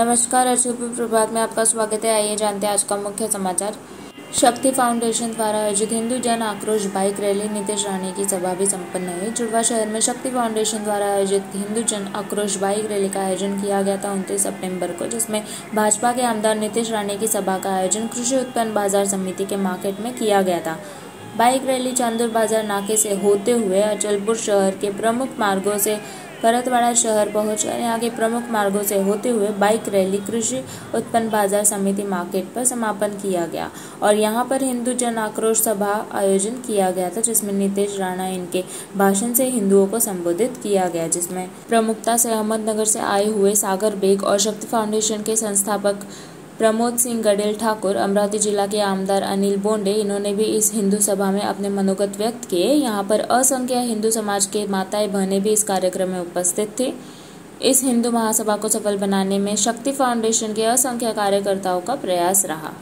नमस्कार, अर्जुन प्रभात में आपका स्वागत है। आइए जानते हैं आज का मुख्य समाचार। शक्ति फाउंडेशन द्वारा आयोजित हिंदू जन आक्रोश बाइक रैली, नीतीश राणे की सभा भी संपन्न हुई। जुड़वा शहर में शक्ति फाउंडेशन द्वारा आयोजित हिंदू जन आक्रोश बाइक रैली का आयोजन किया गया था 29 सितंबर को, जिसमें भाजपा के आमदार नीतीश राणे की सभा का आयोजन कृषि उत्पन्न बाजार समिति के मार्केट में किया गया था। बाइक रैली चांदुर बाजार नाके से होते हुए अचलपुर शहर के प्रमुख मार्गों से भरतवाड़ा शहर पहुंचकर यहाँ के प्रमुख मार्गों से होते हुए बाइक रैली कृषि उत्पन्न बाजार समिति मार्केट पर समापन किया गया और यहाँ पर हिंदू जन आक्रोश सभा आयोजन किया गया था, जिसमें नीतीश राणे इनके भाषण से हिंदुओं को संबोधित किया गया, जिसमें प्रमुखता से अहमदनगर से आए हुए सागर बेग और शक्ति फाउंडेशन के संस्थापक प्रमोद सिंह गडेल ठाकुर, अमरावती जिला के आमदार अनिल बोंडे, इन्होंने भी इस हिंदू सभा में अपने मनोगत व्यक्त किए। यहाँ पर असंख्य हिंदू समाज के माताएं बहनें भी इस कार्यक्रम में उपस्थित थे। इस हिंदू महासभा को सफल बनाने में शक्ति फाउंडेशन के असंख्य कार्यकर्ताओं का प्रयास रहा।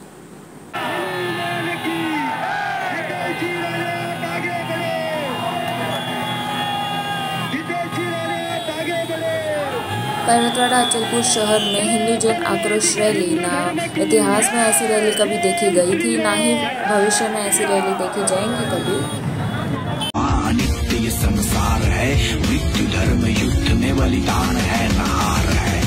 भरतवाड़ा अचलपुर शहर में हिंदू जन आक्रोश रैली ना इतिहास में ऐसी रैली कभी देखी गई थी, ना ही भविष्य में ऐसी रैली देखी जाएंगी कभी। नित्य संसार है, मृत्यु धर्म युद्ध में बलिदान है, नहार है।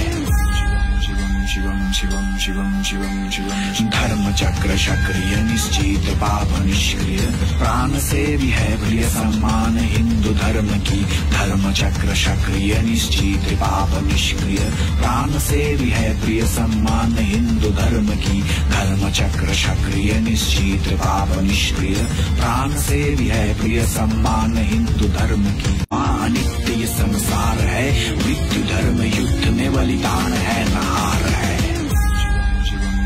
शिवम शिवम शिवम शिवम शिवम धर्म चक्र सक्रिय निश्चित पाप निष्क्रिय, प्राण से भी है प्रिय सम्मान हिंदू धर्म की। धर्म चक्र सक्रिय निश्चित पाप निष्क्रिय, प्राण से भी है प्रिय सम्मान हिंदू धर्म की। धर्म चक्र सक्रिय निश्चित पाप निष्क्रिय, प्राण से भी है प्रिय सम्मान हिंदू धर्म की। नित्य संसार है, मृत्यु धर्म युद्ध में बलिदान है, नहार है।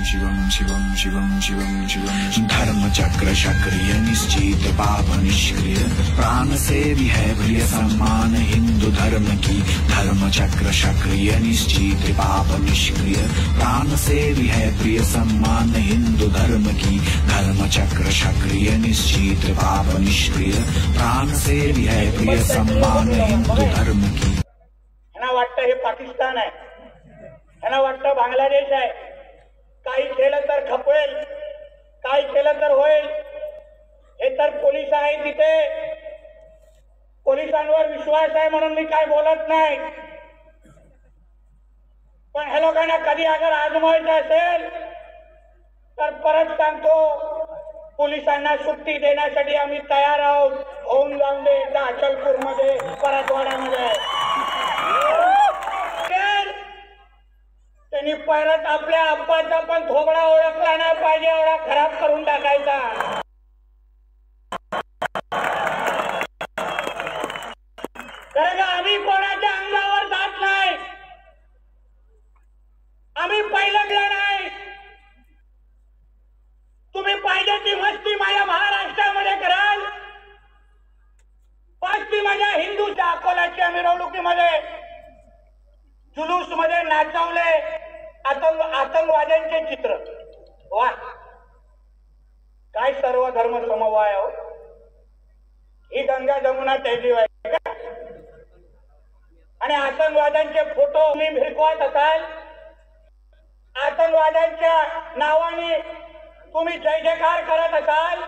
शिवम शिवम शिवम शिवम शिवम धर्म चक्र सक्रिय निश्चित पाप निष्क्रिय, प्राण से भी है प्रिय सम्मान हिंदू धर्म की। धर्म चक्र सक्रिय निश्चित पाप निष्क्रिय, प्राण से भी है प्रिय सम्मान हिंदू धर्म की। धर्म चक्र सक्रिय निश्चित पाप निष्क्रिय, प्राण से भी है प्रिय सम्मान हिंदू धर्म की। ह्यांना वाटतं हे पाकिस्तान आहे, ह्यांना वाटतं बांगलादेश आहे, काही केलं तर खपेल, काही केलं तर होईल। हे तर पोलीस आहे, तिथे पोलिसांवर विश्वास आहे म्हणून मी काय बोलत नाही, पण हे लोकांना कधी अगर आजमावायचं असेल तर परत सांगतो, पोलिसांना सुट्टी देण्यासाठी आम्ही तयार आहोत। होऊन जाऊन दे एकदा अचलपूरमध्ये, परतवाड्यामध्ये। त्यांनी परत आपल्या आप्पाचा पण थोबडा ओळखला नाही पाहिजे, एवढा खराब करून टाकायचा। कारण आम्ही कोणाच्या अंगावर जात नाही, आम्ही पहिलं नाही। तुम्ही पाहिजे ती मस्ती माझ्या महाराष्ट्रामध्ये कराल, मस्ती माझ्या हिंदूच्या अकोल्याच्या मिरवणुकीमध्ये जुलूस मध्ये नाचवले आतंकवाद्यांचे चित्र। वा, काय सर्व धर्म समवाय हो, ही गंगा जमुना तैलीव आहे का? आणि आतंकवाद्यांचे फोटो मी भिरकवत असाल, आतंकवाद्यांच्या नावाने तुम्ही जय जयकार करत असाल,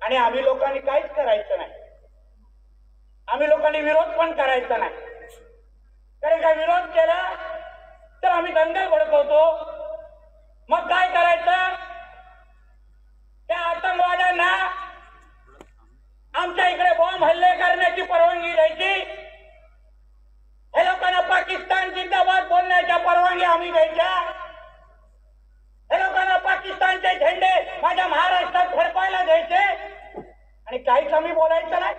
आणि आम्ही लोकांनी काहीच करायचं नाही, आम्ही लोकांनी विरोध पण करायचा नाही। कारण का विरोध केला तर आम्ही दंगल भडकवतो, मग काय करायचं? त्या आतंकवाद्यांना आमच्या इकडे बॉम्ब हल्ले करण्याची परवानगी द्यायची, हे लोकांना पाकिस्तान जिंदाबाद बोलण्याच्या परवानगी आम्ही द्यायच्या, हे लोकांना पाकिस्तानचे झेंडे माझ्या महाराष्ट्रात फडकायला द्यायचे, आणि काहीच आम्ही बोलायचं नाही।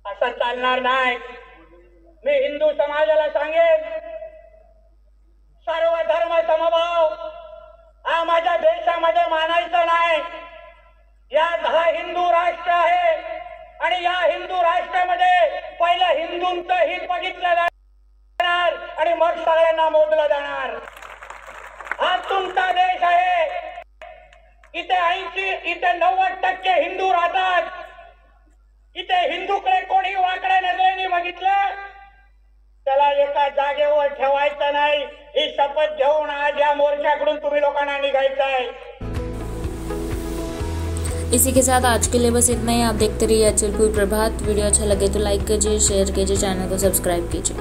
असं चालणार नाही। मी हिंदू समाजाला सांगेन, सर्व धर्म समभाव हा माझ्या देशामध्ये मानायचा नाही। यात हा हिंदू राष्ट्र आहे, आणि या हिंदू राष्ट्रामध्ये पहिलं हिंदूंचं हित बघितलं जाणार आणि मग सगळ्यांना मोजलं जाणार। हा तुमचा देश आहे, इथे 90% हिंदू राहतात। इथे हिंदूकडे कोणी वाकड्या नजरेने बघितलं त्याला एका जागेवर ठेवायचं नाही, शपथ घेऊन आज या मोर्चाकडून तुम्ही लोकांना निघायचं आहे। इसी के साथ आज के लिए बस इतना ही। आप देखते रहिए अचलपुर प्रभात। वीडियो अच्छा लगे तो लाइक कीजिए, शेयर कीजिए, चैनल को सब्सक्राइब कीजिए।